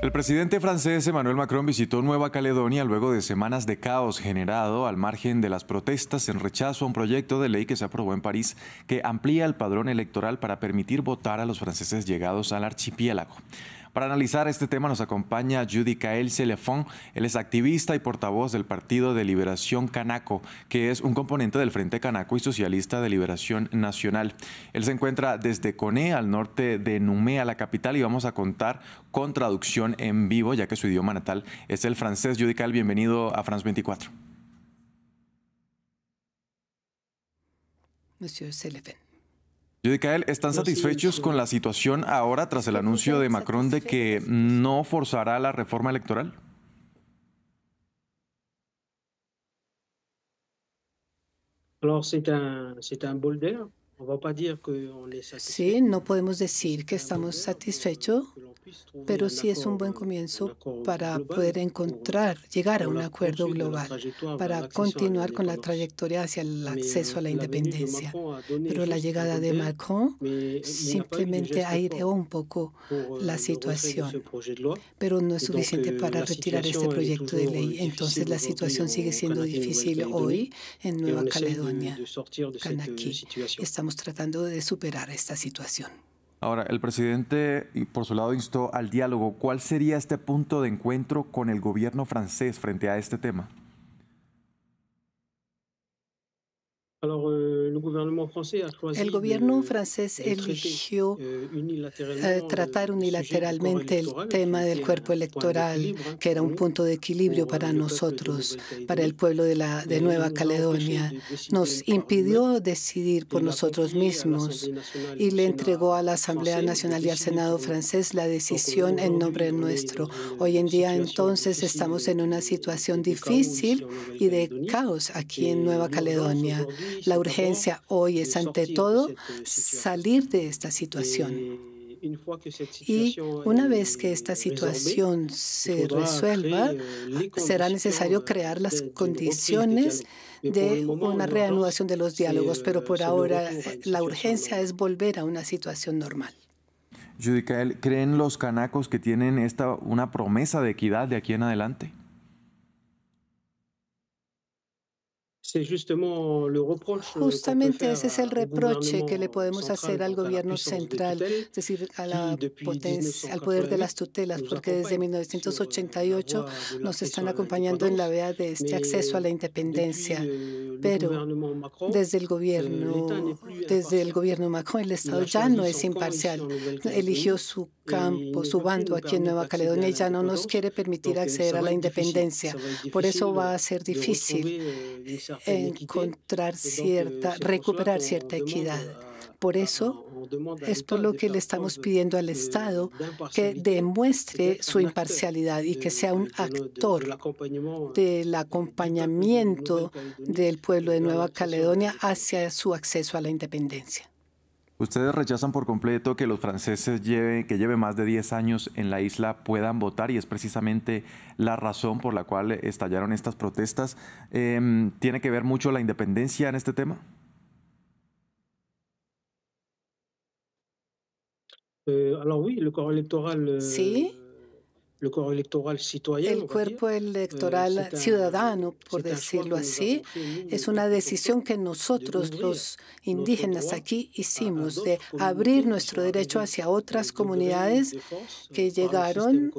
El presidente francés Emmanuel Macron visitó Nueva Caledonia luego de semanas de caos generado al margen de las protestas en rechazo a un proyecto de ley que se aprobó en París que amplía el padrón electoral para permitir votar a los franceses llegados al archipiélago. Para analizar este tema nos acompaña Judy Caël-Célefont. Él es activista y portavoz del Partido de Liberación Kanako, que es un componente del Frente Kanako y Socialista de Liberación Nacional. Él se encuentra desde Koné, al norte de Numea, la capital, y vamos a contar con traducción en vivo, ya que su idioma natal es el francés. Judy Caël, bienvenido a France 24. Monsieur Célefont. Judy Caël, ¿están satisfechos con la situación ahora tras el anuncio de Macron de que no forzará la reforma electoral? Alors c'est un bol d'air. On va pas dire qu'on est satisfait. Sí, no podemos decir que estamos satisfechos, pero sí es un buen comienzo para poder llegar a un acuerdo global, para continuar con la trayectoria hacia el acceso a la independencia. Pero la llegada de Macron simplemente aireó un poco la situación, pero no es suficiente para retirar este proyecto de ley. Entonces la situación sigue siendo difícil hoy en Nueva Caledonia, Kanaki. Estamos tratando de superar esta situación. Ahora, el presidente, por su lado, instó al diálogo. ¿Cuál sería este punto de encuentro con el gobierno francés frente a este tema? El gobierno francés eligió tratar unilateralmente el tema del cuerpo electoral, que era un punto de equilibrio para nosotros, para el pueblo de Nueva Caledonia. Nos impidió decidir por nosotros mismos y le entregó a la Asamblea Nacional y al Senado francés la decisión en nombre nuestro. Hoy en día, entonces, estamos en una situación difícil y de caos aquí en Nueva Caledonia. La urgencia hoy es, ante todo, salir de esta situación. Y una vez que esta situación se resuelva, será necesario crear las condiciones de una reanudación de los diálogos, pero por ahora la urgencia es volver a una situación normal. Judy Caël, ¿creen los kanakos que tienen una promesa de equidad de aquí en adelante? Justamente ese es el reproche que le podemos hacer al gobierno central, es decir, a la potencia, al poder de las tutelas, porque desde 1988 nos están acompañando en la vía de este acceso a la independencia. Pero desde el gobierno Macron, el Estado ya no es imparcial. Eligió su campo, su bando aquí en Nueva Caledonia y ya no nos quiere permitir acceder a la independencia. Por eso va a ser difícil recuperar cierta equidad. Por eso es por lo que le estamos pidiendo al Estado que demuestre su imparcialidad y que sea un actor del acompañamiento del pueblo de Nueva Caledonia hacia su acceso a la independencia. ¿Ustedes rechazan por completo que los franceses que lleven más de 10 años en la isla puedan votar y es precisamente la razón por la cual estallaron estas protestas? ¿Tiene que ver mucho la independencia en este tema? Sí. El cuerpo electoral ciudadano, por decirlo así, es una decisión que nosotros, los indígenas aquí, hicimos de abrir nuestro derecho hacia otras comunidades que llegaron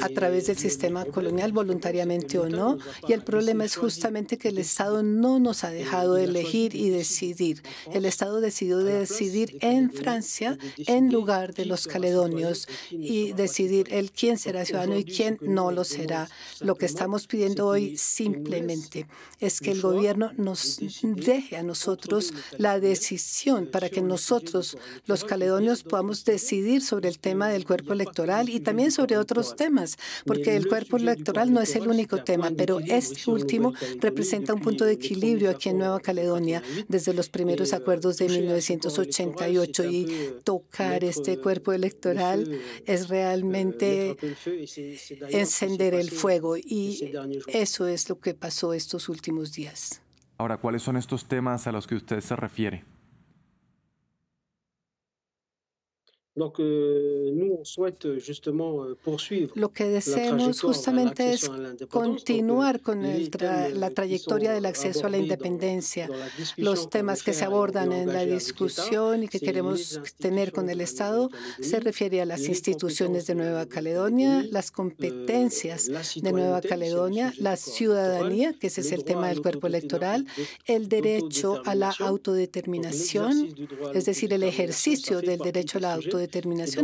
a través del sistema colonial, voluntariamente o no, y el problema es justamente que el Estado no nos ha dejado elegir y decidir. El Estado decidió decidir en Francia en lugar de los caledonios y decidir quién será ciudadano y quién no lo será. Lo que estamos pidiendo hoy simplemente es que el gobierno nos deje a nosotros la decisión para que nosotros, los caledonios, podamos decidir sobre el tema del cuerpo electoral y también sobre otros temas, porque el cuerpo electoral no es el único tema, pero este último representa un punto de equilibrio aquí en Nueva Caledonia desde los primeros acuerdos de 1988 y tocar este cuerpo electoral es realmente encender el fuego y eso es lo que pasó estos últimos días. Ahora, ¿cuáles son estos temas a los que usted se refiere? Lo que deseamos justamente es continuar con la trayectoria del acceso a la independencia. Los temas que se abordan en la discusión y que queremos tener con el Estado se refiere a las instituciones de Nueva Caledonia, las competencias de Nueva Caledonia, la ciudadanía, que ese es el tema del cuerpo electoral, el derecho a la autodeterminación, es decir, el ejercicio del derecho a la autodeterminación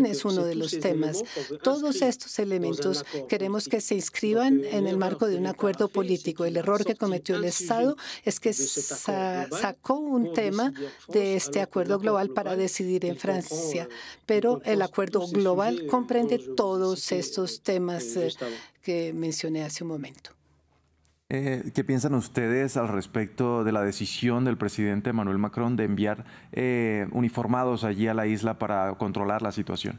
es uno de los temas. Todos estos elementos queremos que se inscriban en el marco de un acuerdo político. El error que cometió el Estado es que sacó un tema de este acuerdo global para decidir en Francia, pero el acuerdo global comprende todos estos temas que mencioné hace un momento. ¿Qué piensan ustedes al respecto de la decisión del presidente Emmanuel Macron de enviar uniformados allí a la isla para controlar la situación?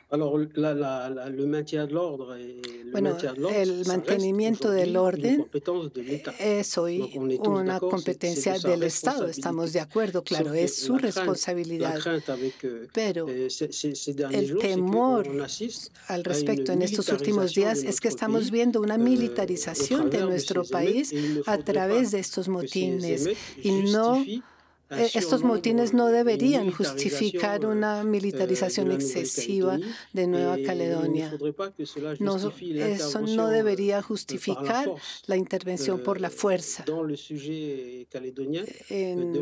Bueno, el mantenimiento del orden es hoy una competencia del Estado. Estamos de acuerdo, claro, es su responsabilidad. Pero el temor al respecto en estos últimos días es que estamos viendo una militarización de nuestro país a través de estos motines y estos motines no deberían justificar una militarización excesiva de Nueva Caledonia. Eso no debería justificar la intervención por la fuerza en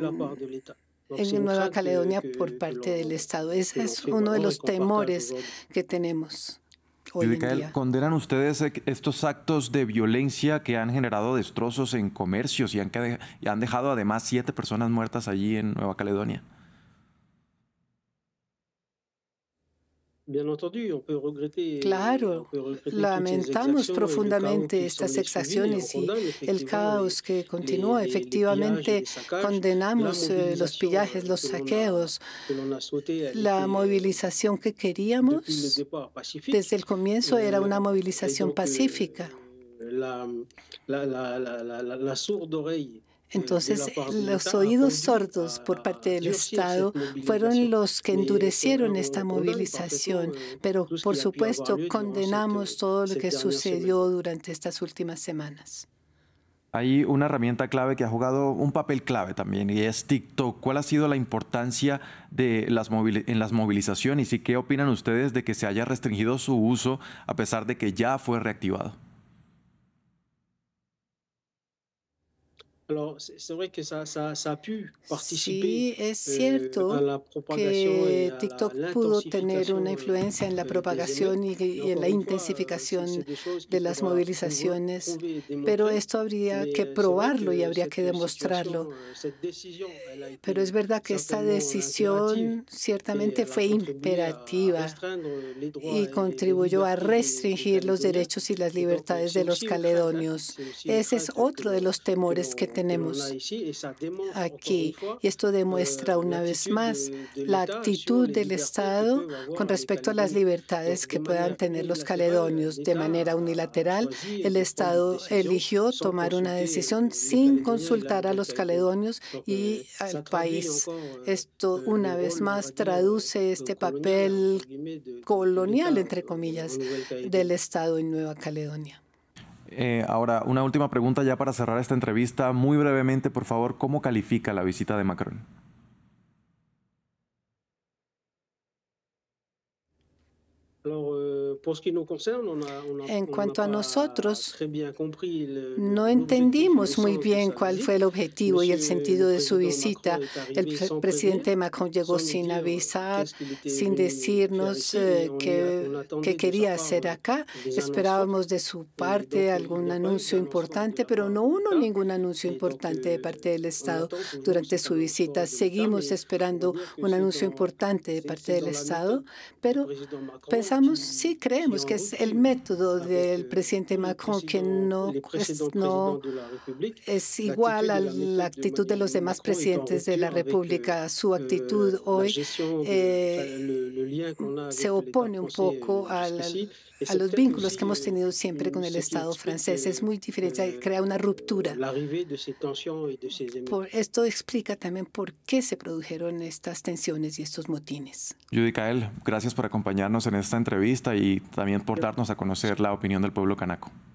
Nueva Caledonia por parte del Estado. Ese es uno de los temores que tenemos. ¿Condenan ustedes estos actos de violencia que han generado destrozos en comercios y han dejado además 7 personas muertas allí en Nueva Caledonia? Claro, lamentamos profundamente estas exacciones y el caos que continúa. Efectivamente, condenamos los pillajes, los saqueos, la movilización que queríamos. Desde el comienzo era una movilización pacífica. Entonces, los oídos sordos por parte del Estado fueron los que endurecieron esta movilización, pero por supuesto condenamos todo lo que sucedió durante estas últimas semanas. Hay una herramienta clave que ha jugado un papel clave también y es TikTok. ¿Cuál ha sido la importancia de en las movilizaciones y qué opinan ustedes de que se haya restringido su uso a pesar de que ya fue reactivado? Sí, es cierto que TikTok pudo tener una influencia en la propagación y en la intensificación de las movilizaciones, pero esto habría que probarlo y habría que demostrarlo. Pero es verdad que esta decisión ciertamente fue imperativa y contribuyó a restringir los derechos y las libertades de los caledonios. Ese es otro de los temores que tenemos aquí. Y esto demuestra una vez más la actitud del Estado con respecto a las libertades que puedan tener los caledonios. De manera unilateral, el Estado eligió tomar una decisión sin consultar a los caledonios y al país. Esto, una vez más, traduce este papel colonial, entre comillas, del Estado en Nueva Caledonia. Ahora, una última pregunta ya para cerrar esta entrevista. Muy brevemente, por favor, ¿cómo califica la visita de Macron? En cuanto a nosotros, no entendimos muy bien cuál fue el objetivo y el sentido de su visita. El presidente Macron llegó sin avisar, sin decirnos qué quería hacer acá. Esperábamos de su parte algún anuncio importante, pero no hubo ningún anuncio importante de parte del Estado durante su visita. Seguimos esperando un anuncio importante de parte del Estado, pero pensamos, sí, creemos creemos que es el método del presidente Macron que no es igual a la actitud de los demás presidentes de la República. Su actitud hoy se opone un poco a los vínculos que hemos tenido siempre con el Estado francés. Es muy diferente, crea una ruptura. Esto explica también por qué se produjeron estas tensiones y estos motines. Judy Cael, gracias por acompañarnos en esta entrevista y también por darnos a conocer la opinión del pueblo canaco.